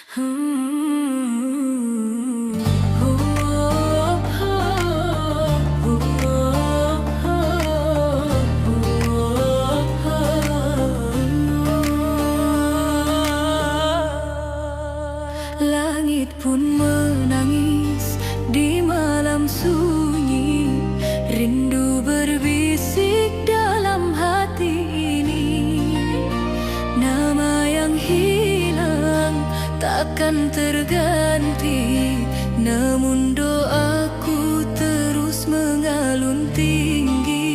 Langit pun menangis di malam sunyi, rindu berbisik dalam hati ini. Nama yang hilang takkan terganti, namun doaku terus mengalun tinggi.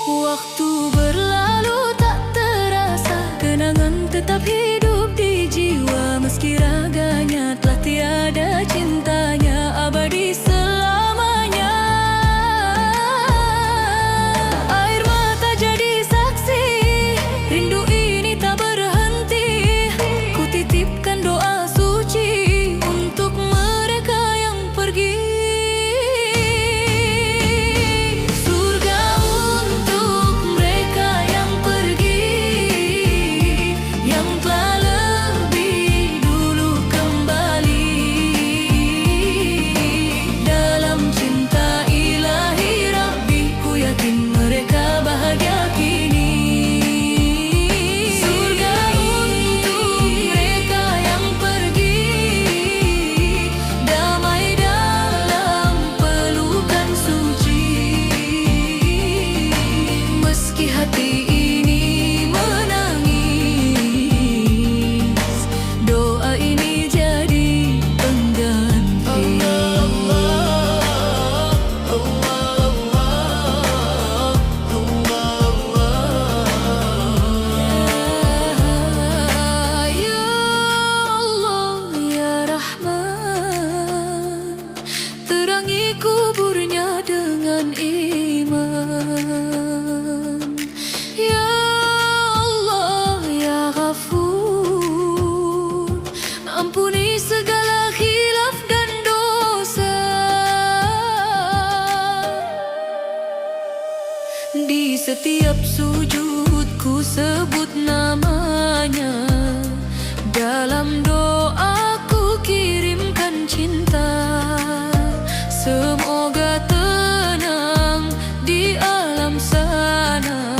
Waktu berlalu tak terasa, kenangan tetap hidup di jiwa. Meski raganya telah tiada, cintanya abadi selamanya. Air mata jadi saksi, rindu ini tak berhenti. Ku titipkan doa suci untuk mereka yang pergi. Surga untuk mereka yang pergi, yang telah lebih dulu kembali. Dalam cinta ilahi Rabbi, ku yakin mereka bahagia kini. Surga untuk mereka yang pergi, damai dalam pelukan suci. Meski hati ini menangis, doa ini jadi pengganti. Ya Allah, ya Rahman, terangi kuburnya dengan iman. Ya Allah, ya Ghafur, ampuni segala khilaf dan dosa. Di setiap sujud ku sebut namanya, dalam doaku kirimkan cinta. Semoga tenang di alam sana,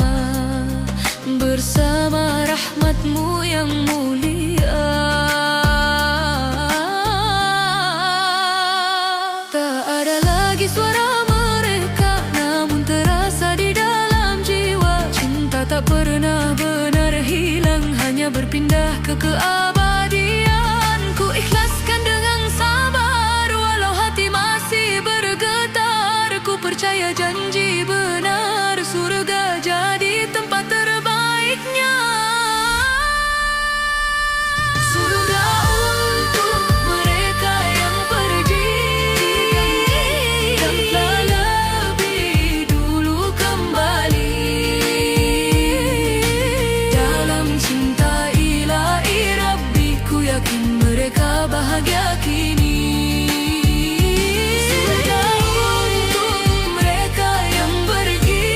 bersama rahmatmu yang mulia. Tak ada lagi suara mereka, namun terasa di dalam jiwa. Cinta tak pernah benar hilang, hanya berpindah ke keabadian. Ku ikhlaskan dengan sabar, walau hati masih bergetar. Ku percaya janji benar, surga jadi tempat terbaiknya. Surga untuk mereka yang pergi, yang telah lebih dulu kembali. Dalam cinta ilahi Rabbi, ku yakin mereka bahagia kini. Surga untuk mereka yang pergi,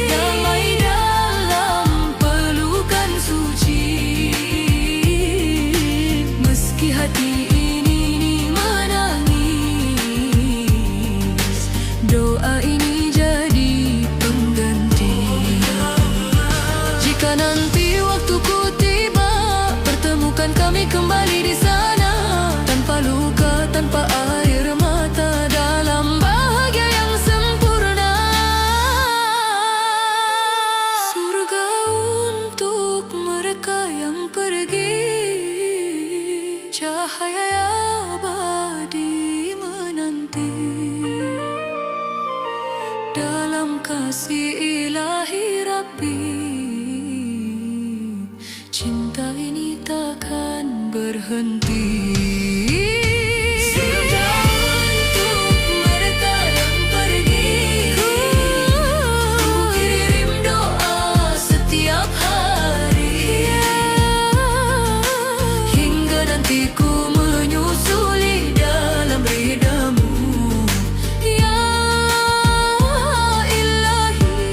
damai dalam pelukan suci. Meski hati ini menangis, doa ini jadi pengganti. Jika nanti waktuku tiba, pertemukan kami kembali di sana, tanpa luka, tanpa air mata, dalam bahagia yang sempurna. Surga untuk mereka yang pergi, cahaya abadi menanti. Dalam kasih ilahi Rabbi, cinta ini takkan berhenti. Surga untuk mereka yang pergi, ku kirim doa setiap hari, hingga nanti ku menyusuli dalam ridhamu. Ya Ilahi,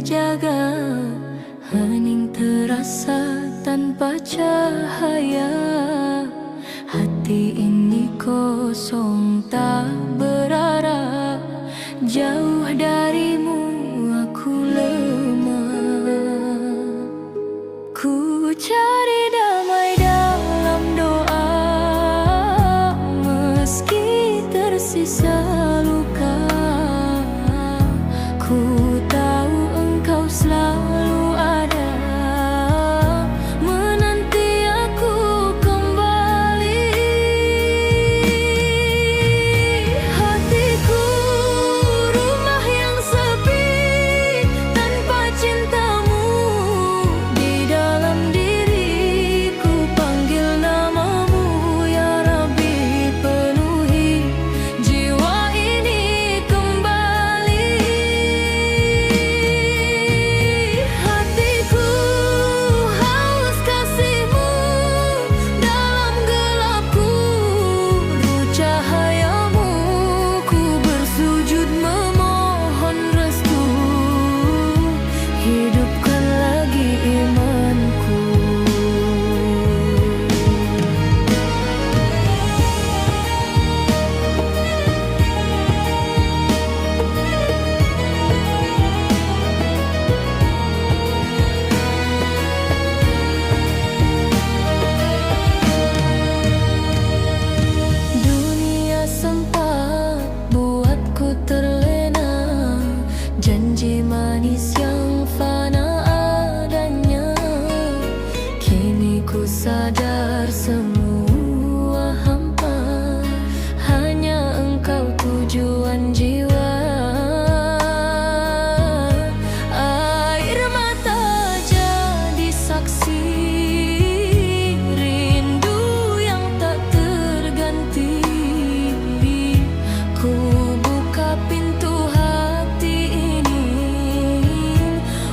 terjaga, hening terasa tanpa cahaya. Hati ini kosong tak berarah, jauh darimu aku lemah. Ku cari damai dalam doa, meski tersisa luka. Ku tahu engkau selalu ada, menanti aku kembali. Hatiku rumah yang sepi tanpa cintamu. Di dalam diriku panggil namamu, ya Rabbi penuhi jiwa ini kembali. Hatiku haus kasihmu dalam gelapku, rindu cahayamu. Ku bersujud memohon restu, hidupkan lagi imanku. Dunia sempat buatku terlena, janji manis yang fana adanya. Kini ku sadar semua hampa, hanya engkau tujuan jiwa. Air mata jadi saksi rindu yang tak terganti. Ku buka pintu hati ini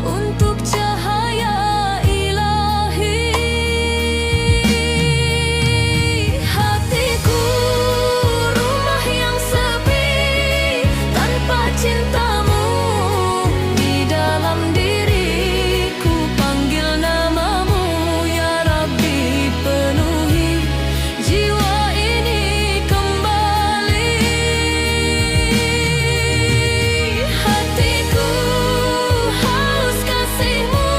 untuk cahaya ilahi. Hatiku rumah yang sepi tanpa cintamu. Di dalam diriku panggil namamu, ya Rabbi penuhi jiwa ini kembali. Hatiku haus kasihmu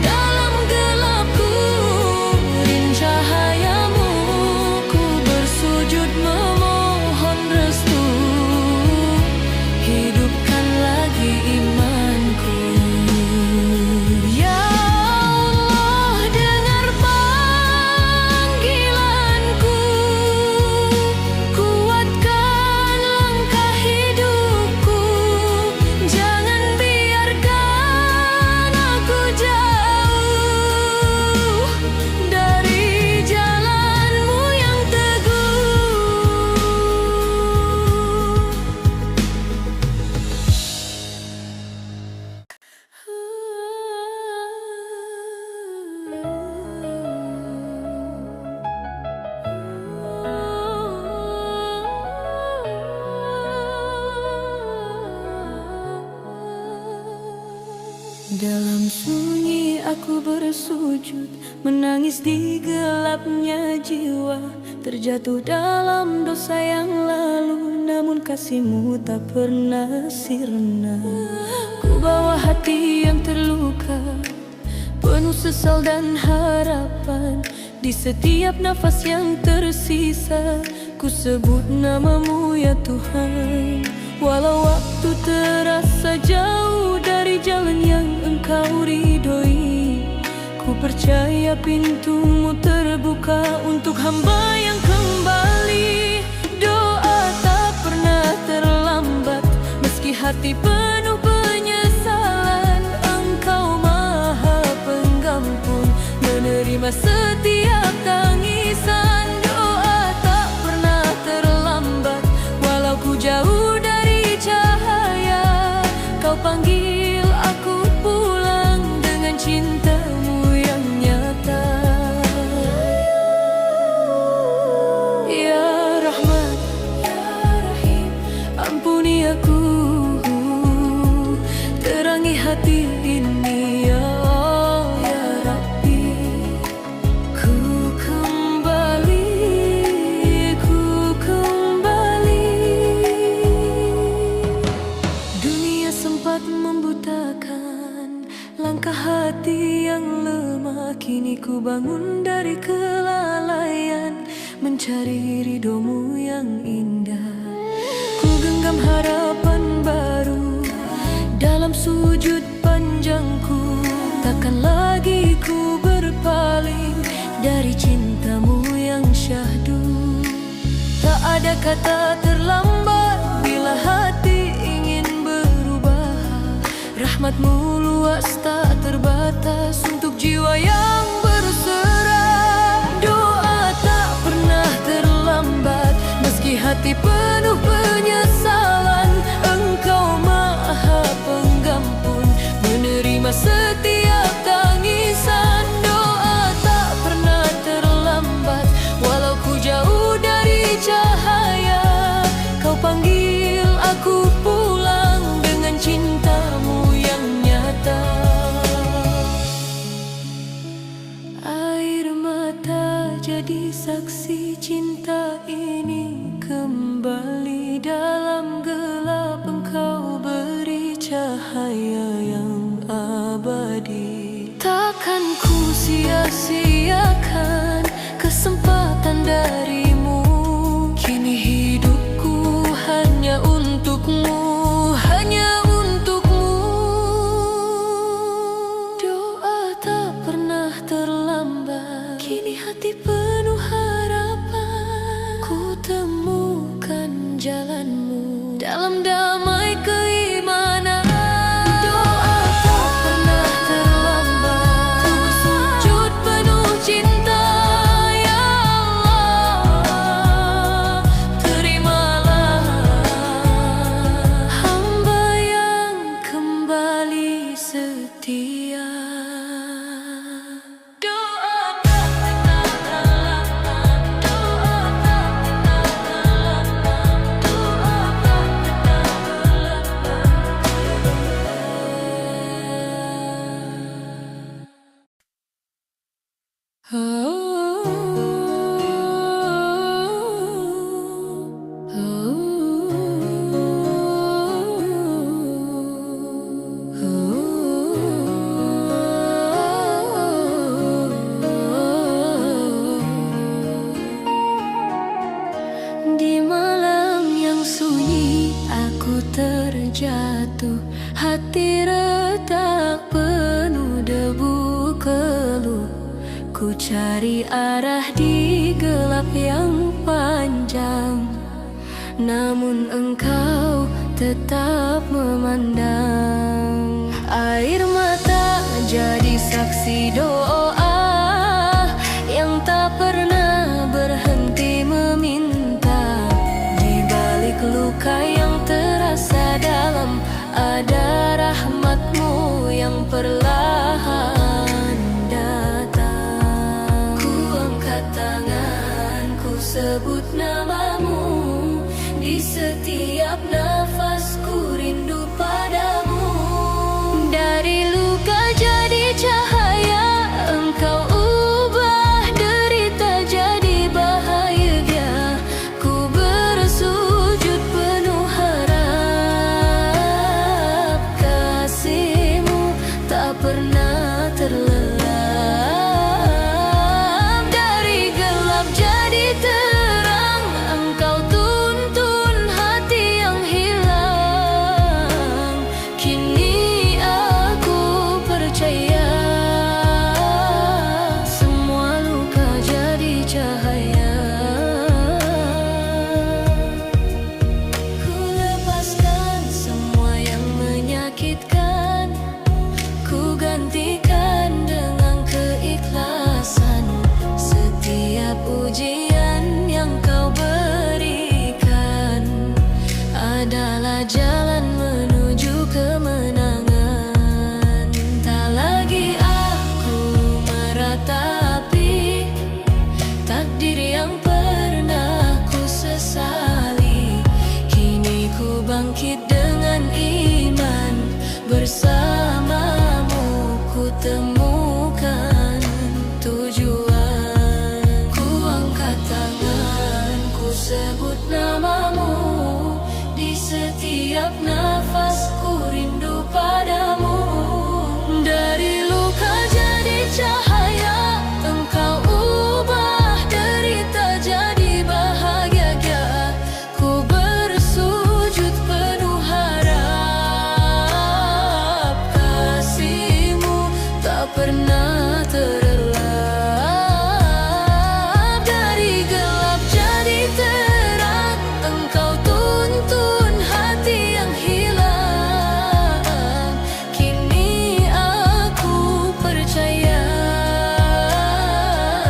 dalam gelapku, rindu cahayamu. Ku bersujud memohon restu, hidupkan lagi imanku. Ya Allah, dengar panggilanku, kuatkan langkah hidupku. Jangan biarkan aku jauh dari jalanmu yang Dalam sunyi aku bersujud, menangis di gelapnya jiwa. Terjatuh dalam dosa yang lalu, namun kasihmu tak pernah sirna. Ku bawa hati yang terluka, penuh sesal dan harapan. Di setiap nafas yang tersisa, ku sebut namamu ya Tuhan. Walau waktu terasa jauh dari jalan yang engkau ridhoi, ku percaya pintumu terbuka untuk hamba yang kembali. Doa tak pernah terlambat, meski hati penuh penyesalan. Engkau maha pengampun, menerima setiap tangisan. Doa tak pernah terlambat, walau ku jauh dari cahaya. Kau panggil aku pulang dengan cintamu yang nyata. Ya Rahman, ya Rahim, ampuni aku hati ini, ya Allah, ya Rabbi. Ku kembali, ku kembali. Dunia sempat membutakan langkah hati yang lemah. Kini ku bangun dari kelalaian, mencari ridhomu yang indah. Ku genggam harapan baru dalam sujud panjangku. Takkan lagi ku berpaling dari cintamu yang syahdu. Tak ada kata terlambat bila hati ingin berubah. Rahmatmu luas tak terbatas untuk jiwa yang berserah. Doa tak pernah terlambat meski hati penuh penyesalan. Engkau Maha Pengampun, menerima setiap tangisan. Doa tak pernah terlambat walau ku jauh dari cahaya. Kau panggil aku pulang dengan cintamu yang nyata. Air mata jadi saksi cinta ini kembali. Dalam gelap engkau beri cahaya yang abadi. Takkan ku sia-siakan kesempatan darimu. Kini hidupku hanya untukmu, hanya untukmu. Doa tak pernah terlambat, kini hati penuh harapan. Ku temukan jalanmu dalam damai keimanan. Doa tak pernah terlambat, ku sujud penuh cinta. Ya Allah, terimalah hamba yang kembali setia. Doa tak pernah terlambat, doa tak pernah terlambat, doa tak pernah Di malam yang sunyi aku terjatuh, hati retak penuh debu keluh. Ku cari arah di gelap yang panjang, namun engkau tetap memandang. Air mata jadi saksi doa yang tak pernah berhenti meminta. Di balik luka yang terasa dalam, ada rahmatmu yang perlahan datang. Ku angkat tangan, ku sebut namamu. Di setiap nafasku rindu padamu. Dari luka jadi cahaya, engkau ubah derita jadi bahagia. Ku bersujud penuh harap, kasihmu tak pernah terlelap. Dari gelap jadi terang, engkau tuntun hati yang hilang. Kini aku percaya semua luka jadi cahaya. Ku lepaskan semua yang menyakitkan, ku gantikan dengan keikhlasan. Setiap ujian yang kau berikan adalah jalan menuju kemenangan. Tak lagi aku meratapi takdir yang pernah ku sesali. Kini ku bangkit dengan iman bersama setiap nafasku rindu padamu. Dari luka jadi cahaya, Engkau ubah derita jadi bahagia. Ku bersujud penuh harap, kasih-Mu tak pernah terelap. Dari gelap jadi terang, Engkau tuntun hati yang hilang. Kini aku percaya,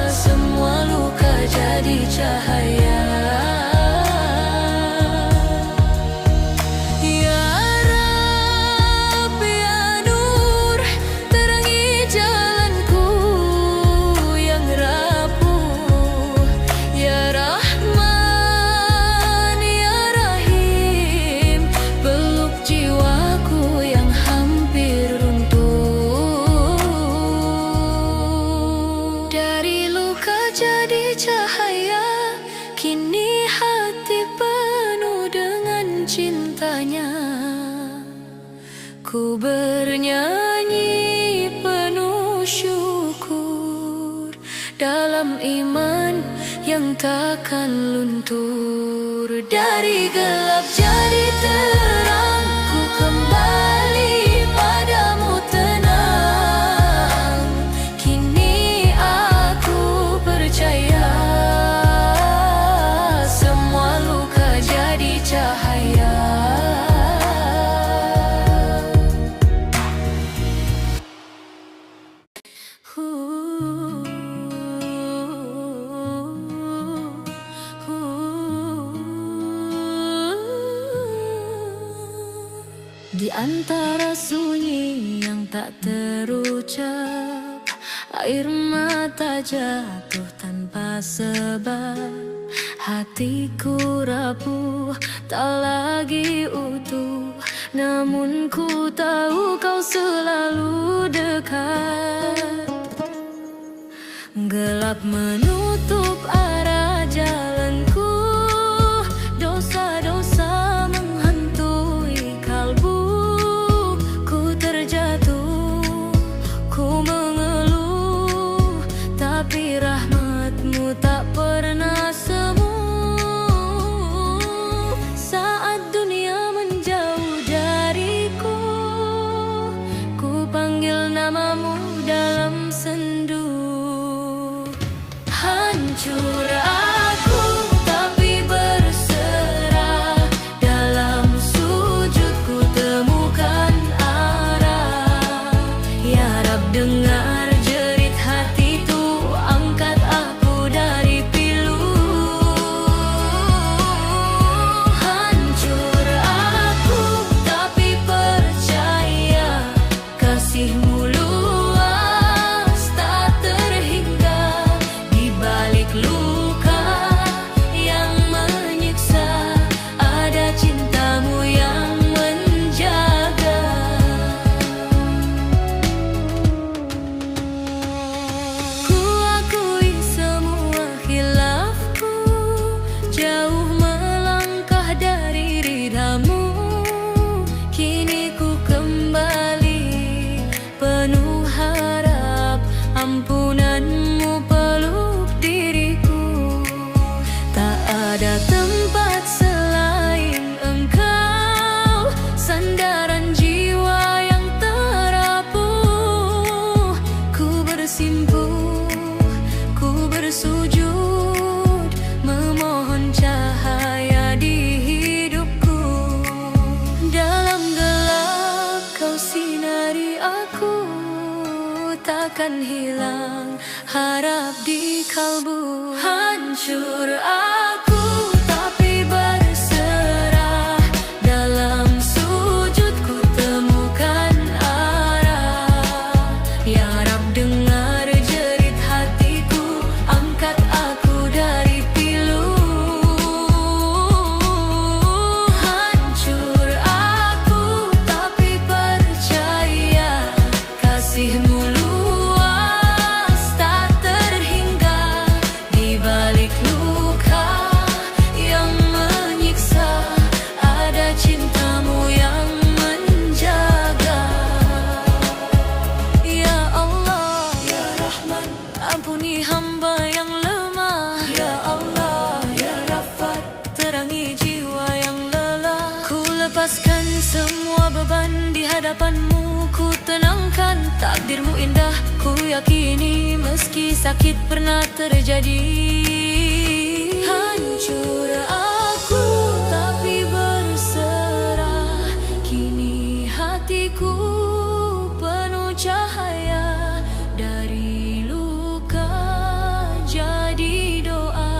semua luka jadi cahaya. Ya Rab, ya Nur, terangi jalanku yang rapuh. Ya Rahman, ya Rahim, peluk jiwaku yang hampir runtuh. Dari luka jadi cahaya, kini hati penuh dengan cintanya. Ku bernyanyi penuh syukur dalam iman yang takkan luntur. Dari gelap jadi terang, ku kembali padamu tenang. Kini aku percaya, semua luka jadi cahaya. Di antara sunyi yang tak terucap, air mata jatuh tanpa sebab. Hatiku rapuh, tak lagi utuh, namun ku tahu Kau selalu dekat. Gelap menutup arah jalanku, dosa-dosa menghantui kalbu. Ku terjatuh, ku mengeluh, tapi rahmat-Mu tak pernah semu. Saat dunia menjauh dariku, ku panggil nama-Mu dalam sendu. Hancur aku tapi berserah, dalam sujud ku temukan arah. Ya Rab, dengar jerit hatiku, angkat aku dari pilu. Hancur aku tapi percaya, kasih-Mu luas tak terhingga. Di balik luka yang menyiksa, ada cinta-Mu yang menjaga. Ku akui semua khilafku, jauh melangkah dari ridha-Mu. Kini ku kembali penuh harap, ampunan-Mu peluk diriku. Tak ada tempat selain Engkau, sandaran jiwa yang terapuh. Ku bersimpuh, ku bersujud, memohon cahaya di hidupku. Dalam gelap Kau sinari aku, takkan hilang harap di kalbu. Hancur aku tapi berserah, dalam sujud ku temukan arah. Ya Rab, dengar jerit hatiku, angkat aku dari pilu. Hancur aku tapi percaya, kasih-Mu luas tak terhingga. Di balik luka lepaskan semua beban di hadapanmu. Ku tenangkan takdirmu indah. Ku yakini meski sakit pernah terjadi. Hancur aku tapi berserah. Kini hatiku penuh cahaya. Dari luka jadi doa.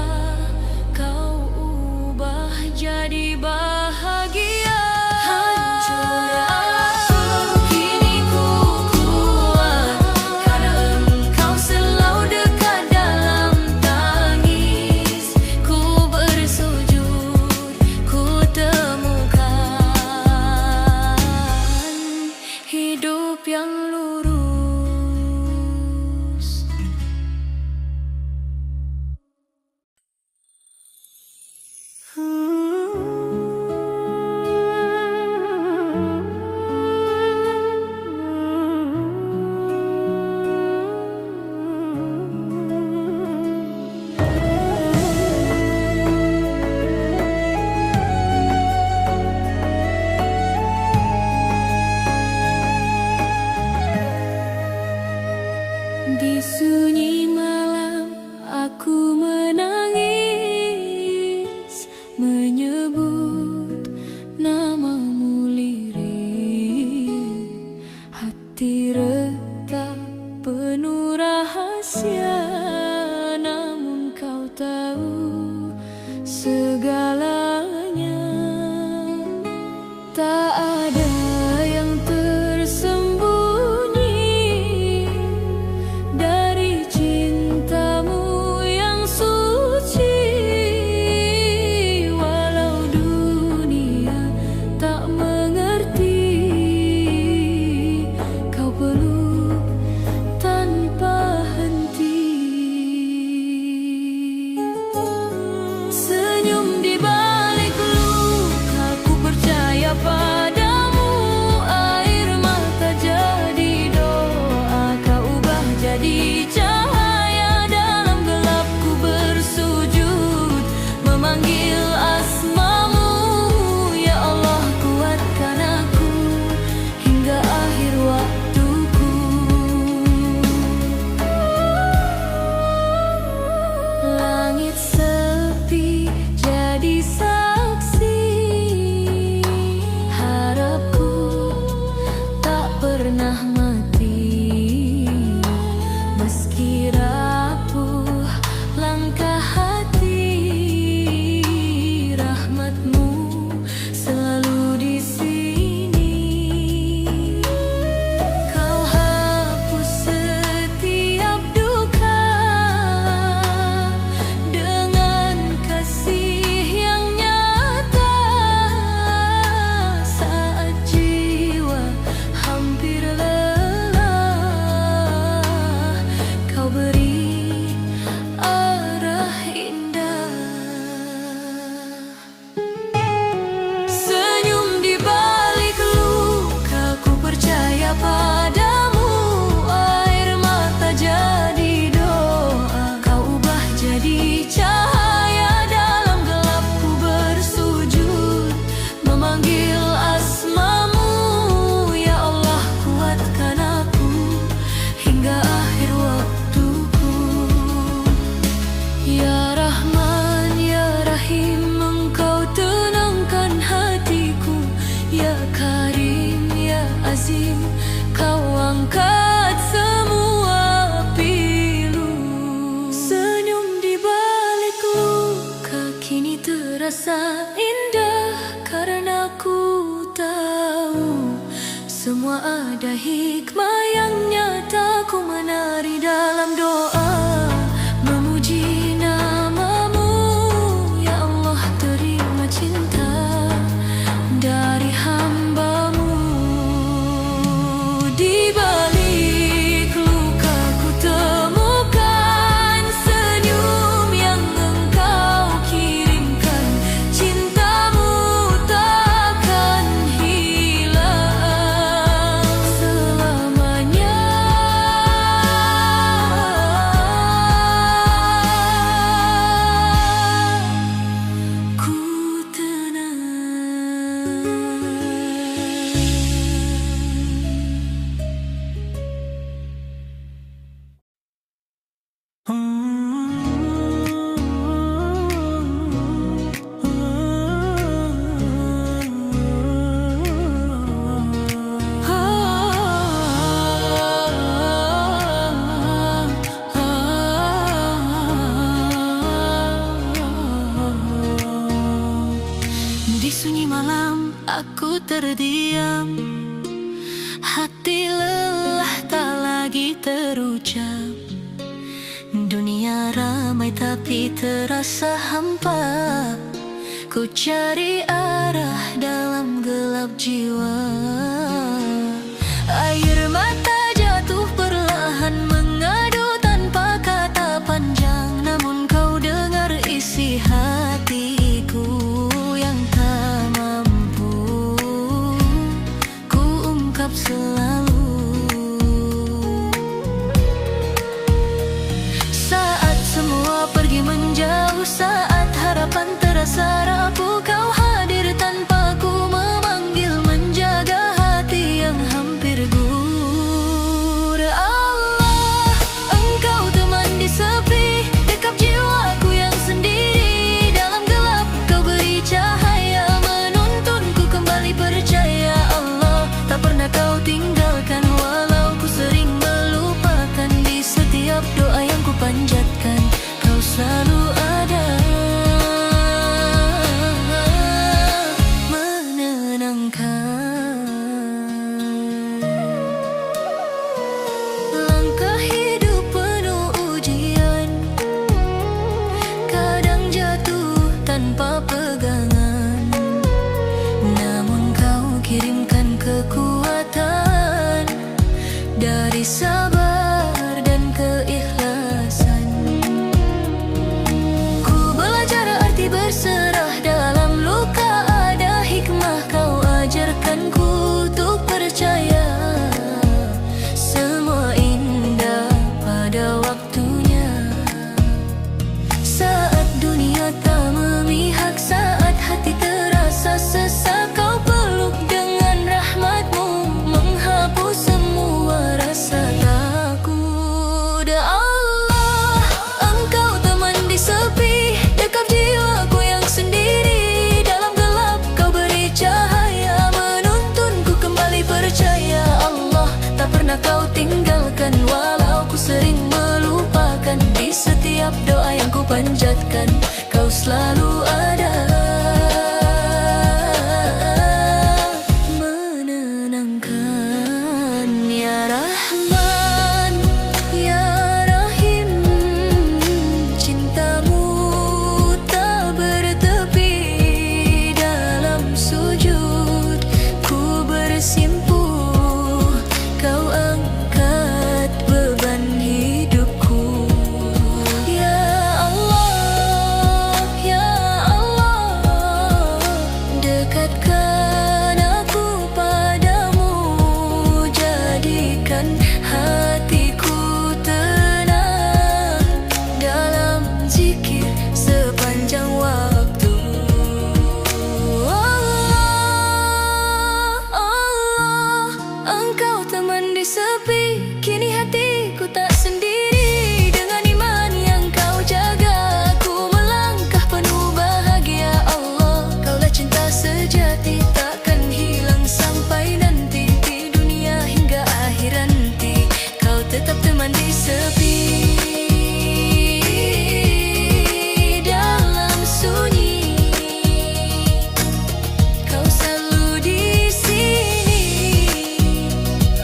Kau ubah jadi bahagia. Hancur aku, kini ku kuat. Karena engkau selalu dekat dalam tangis. Ku bersujud, ku temukan hidup yang lurus. Di sunyi malam aku menangis, menyebut namamu lirik. Hati retak penuh rahasia, namun kau tahu segalanya. Tak ada yang tersembunyi dari cintamu yang suci. Walau dunia tak mengerti, kau peluk tanpa henti. Senyum di balik luka, ku percaya padamu. Air mata jadi doa, kau ubah jadi cahaya. Dalam gelap ku bersujud, memanggil asmamu. Ya Allah, kuatkan aku hingga akhir waktuku. Langit sepi jadi saksi, harapku tak pernah mati. Meski rapuh langkah hati, rahmatmu selalu di sini. Kau hapus setiap duka dengan kasih yang nyata. Saat jiwa hampir lelah, kau beri arah indah. Senyum di balik luka, ku percaya padamu. Air mata jadi doa, kau ubah jadi cahaya. Dalam gelap ku bersujud, memanggil asmamu. Ya Allah, kuatkan aku hingga akhir waktuku. Ya Rahman, Ya Rahim, Engkau tenangkan hatiku. Ya Karim, Ya Azim, Kau angkat semua pilu. Senyum di balik luka kini terasa indah, karena ku tahu semua ada hikmah yang nyata. Ku menari dalam doa, memuji namamu. Ya Allah, terima cinta dari hambamu. Di balik luka ku temukan senyum yang engkau kirimkan. Cintamu takkan hilang selamanya. Di sunyi malam aku terdiam, hati lelah tak lagi terucap. Dunia ramai tapi terasa hampa. Ku cari arah dalam gelap jiwa. Air mata jatuh perlahan mengadu tanpa kata panjang. Namun kau dengar isi hatiku yang tak mampu ku ungkap selalu. Saat semua pergi menjauh, saat harapan terasa rapuh, kau hadir tanpa ku memanggil, menjaga hati yang hampir gugur. Allah, Engkau teman di sepi, dekap jiwaku yang sendiri. Dalam gelap kau beri cahaya, menuntunku kembali percaya. Allah, tak pernah kau tinggalkan, walau ku sering melupakan. Di setiap doa yang ku panjatkan, kau selalu ada, menenangkan. Langkah hidup penuh ujian, kadang jatuh tanpa pegangan. Namun kau kirimkan kekuatan dari sabar dan keikhlasan. Ku belajar arti berserah, dalam luka ada hikmah. Kau ajarkanku untuk percaya, semua indah pada waktunya. Saat dunia tak memihak, saat hati terasa sesak, kau peluk dengan rahmat-Mu, menghapus semua rasa takut. Allah, Engkau teman di sepi, dekap jiwaku yang sendiri. Dalam gelap kau beri cahaya, menuntunku kembali percaya. Allah, tak pernah kau tinggalkan, walau ku sering melupakan. Di setiap doa yang ku panjatkan, kau selalu ada, menenangkan. Ya Rahman, Ya Rahim, cintamu tak bertepi. Dalam sujud ku bersimpuh, kau angkat beban hidupku. Ya Allah, Ya Allah, dekatkan aku padamu, jadikan hatiku tenang dalam zikir sepanjang waktu. Allah, Allah, Engkau teman di sepi, kini hatiku tak sendiri. Dengan iman yang kau jaga, aku melangkah penuh bahagia. Allah, Kaulah cinta sejati, takkan hilang sampai nanti. Di dunia hingga akhir nanti, kau tetap teman di sepi. Dalam sunyi, kau selalu di sini.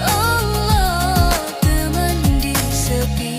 Allah, teman di sepi.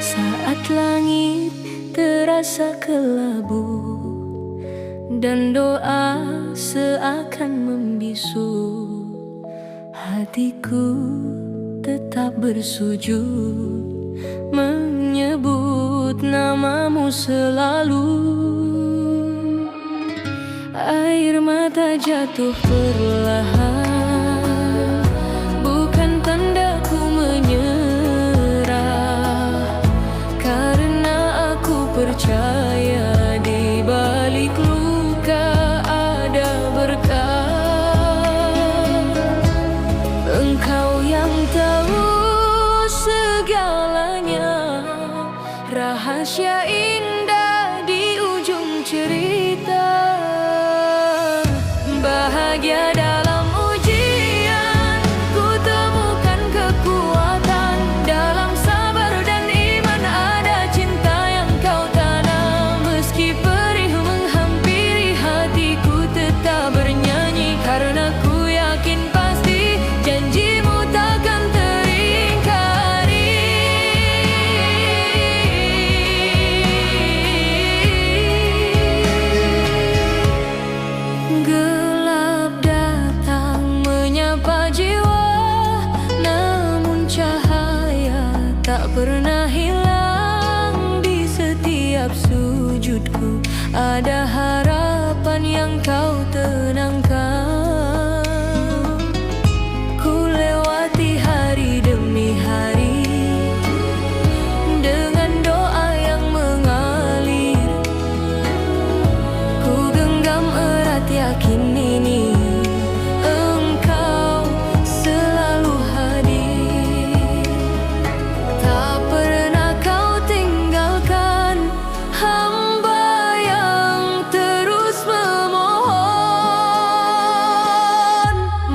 Saat langit terasa kelabu dan doa seakan membisu, hatiku tetap bersujud, menyebut namamu selalu. Air mata jatuh perlahan, bukan tanda ku menyerah, karena aku percaya di balik luka ada berkah. yang tahu segalanya, rahasia indah di ujung cerita. Bahagia dalam ujian, ku temukan kekuatan. Dalam sabar dan iman ada cinta yang kau tanam. Meski perih menghampiri hatiku tetap bernyanyi, karena ku yakin pasti janjimu takkan teringkari. Gelap datang menyapa jiwa, namun cahaya tak pernah hilang. Di setiap sujudku ada harapan yang kau tenangkan. Ku lewati hari demi hari dengan doa yang mengalir. Ku genggam erat yakin ini engkau selalu hadir. Tak pernah kau tinggalkan hamba yang terus memohon.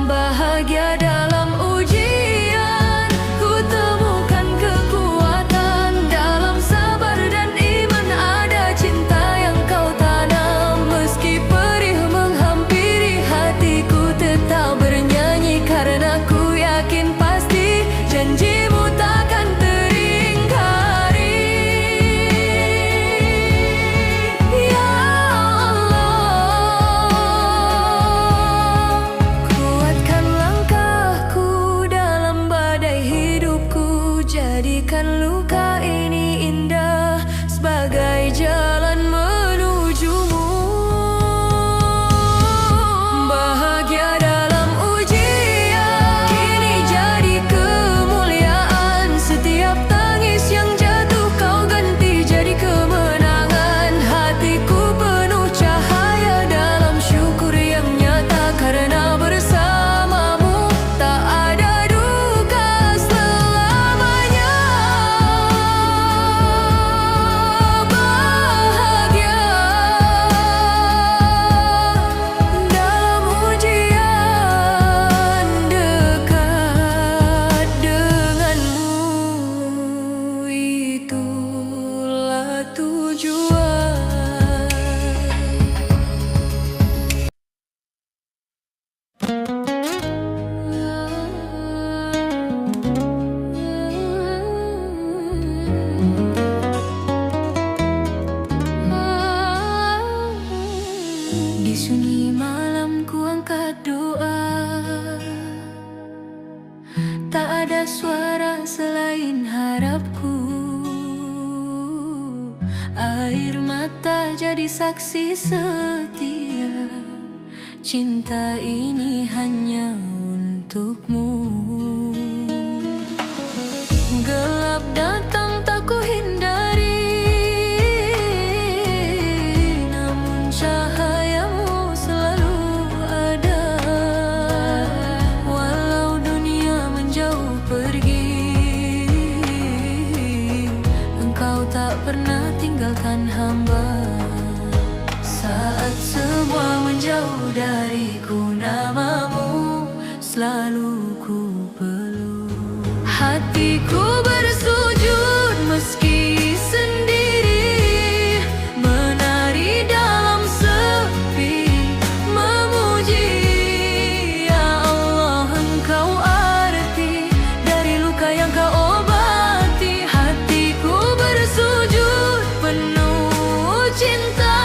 Bahagia dalam ujian, ku temukan kekuatan. Dalam sabar dan iman ada cinta yang kau tanam. Meski perih menghampiri hatiku tetap bernyanyi, karena ku yakin pasti janjimu takkan teringkari. Ya Allah, kuatkan langkahku dalam badai hidupku. Jadikan luka ini indah sebagai jalan menujumu. Bahagia dalam ujian kini jadi kemuliaan. Setiap tangis yang jatuh kau ganti jadi kemenangan. Hatiku penuh cahaya dalam syukur yang nyata, karena bersamamu tak ada duka selamanya. Bahagia dalam ujian, dekat denganmu itulah tujuan. Di sunyi malam ku angkat doa, tak ada suara selain harapku. Air mata jadi saksi setia, cinta ini hanya untukmu. Gelap datang tak ku hindari, namun cahayamu selalu ada. Walau dunia menjauh pergi, engkau tak pernah tinggalkan hamba. Saat semua menjauh dariku, namamu selalu ku peluk. Hatiku bersujud meski sendiri, menari dalam sepi, memuji. Ya Allah, engkau arti dari luka yang kau obati. Hatiku bersujud penuh cinta,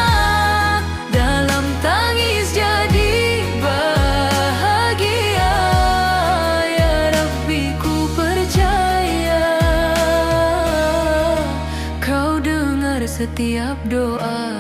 dalam tangis jadi bahagia. Ya Rabbi, ku percaya kau dengar setiap doa.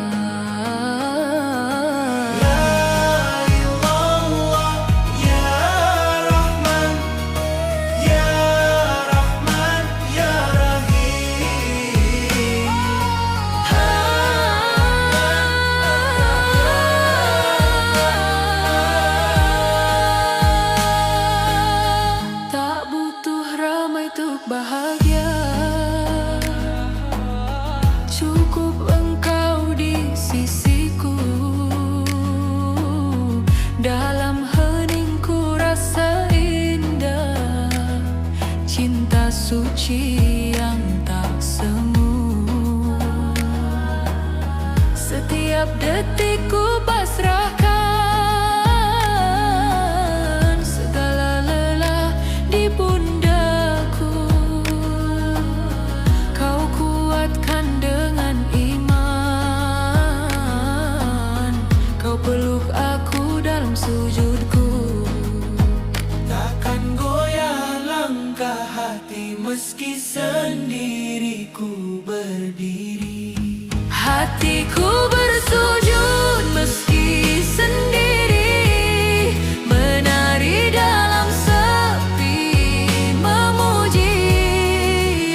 Tak butuh suci yang tak semu. Setiap detik ku pasrahkan segala lelah di pundaku. Kau kuatkan dengan iman, kau peluk aku dalam sujudku. Takkan goyah langkah hati meski sendiriku berdiri. Hatiku bersujud meski sendiri, menari dalam sepi, memuji.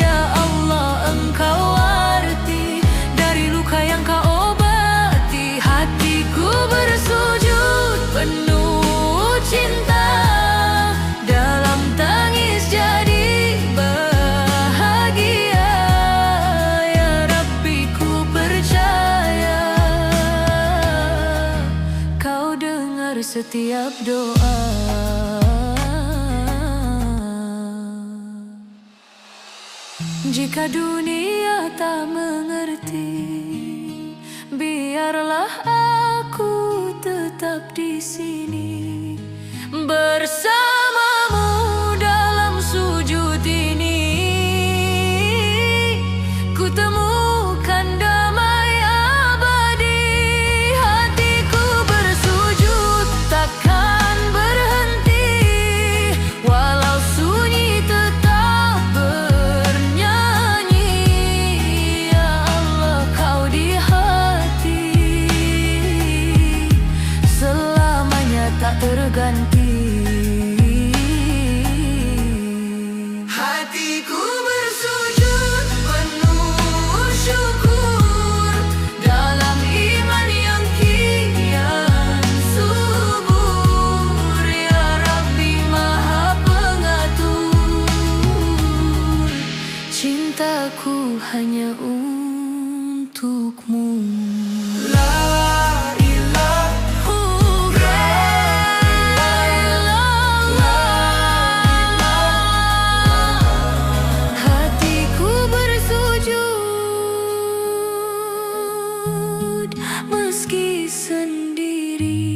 Ya Allah, Engkau arti dari luka yang Kau obati. Hatiku bersujud penuh cinta, dalam tangis jadi bahagia. Ya Rabbi, ku percaya Kau dengar setiap doa. Jika dunia tak mengerti, biarlah aku tetap di sini bersamamu dalam sujud ini. Ku temukan damai abadi. Hatiku bersujud takkan berhenti, walau sunyi tetap bernyanyi. Ya Allah, Kau di hati selamanya tak terganti. Hatiku bersujud penuh syukur, Dalam iman yang kian subur. Ya Rabbi Maha Pengatur, cintaku hanya untukmu. la ilaha Hatiku bersujud meski sendiri.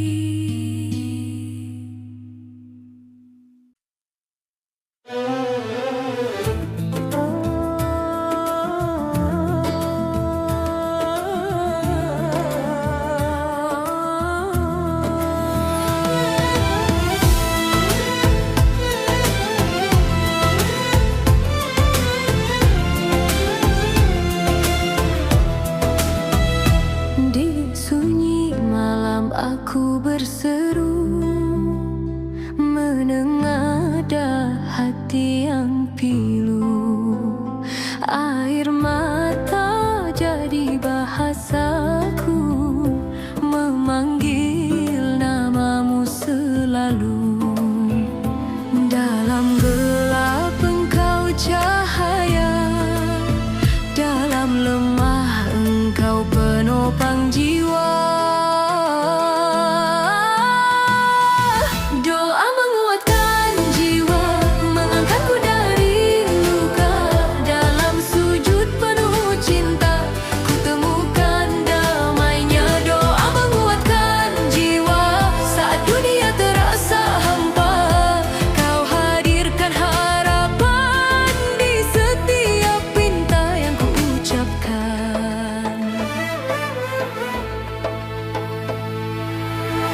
Di sunyi malam aku berseru, menengadah hati yang pilu. Air mata jadi bahasaku, memanggil namamu selalu. Dalam gelap Engkau cahaya, dalam lemah Engkau penopang jiwa. Doa menguatkan jiwa, mengangkatku dari luka. Dalam sujud penuh cinta, ku temukan damainya. Doa menguatkan jiwa saat dunia terasa hampa. Kau hadirkan harapan di setiap pinta yang ku ucapkan.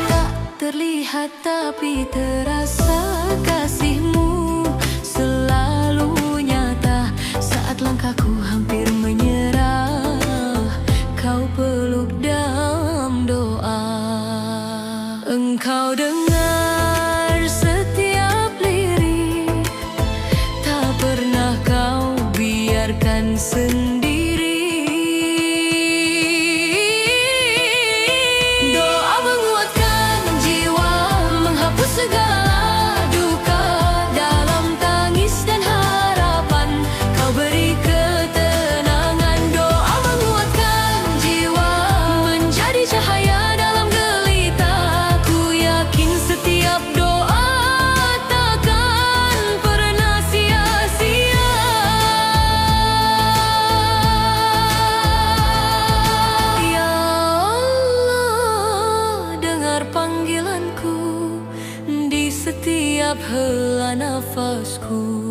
Tak terlihat tapi terasa kasih-Mu selalu nyata. Saat langkahku hampir menyerah, Kau peluk dalam doa. Engkau dengar setiap lirik, tak pernah Kau biarkan sendiri. Doa menguatkan jiwa, menghapus segala duka. Dalam tangis dan harapan, Kau beri ketenangan. Doa menguatkan jiwa, menjadi cahaya dalam gelita. Ku yakin setiap doa takkan pernah sia-sia. nafasku.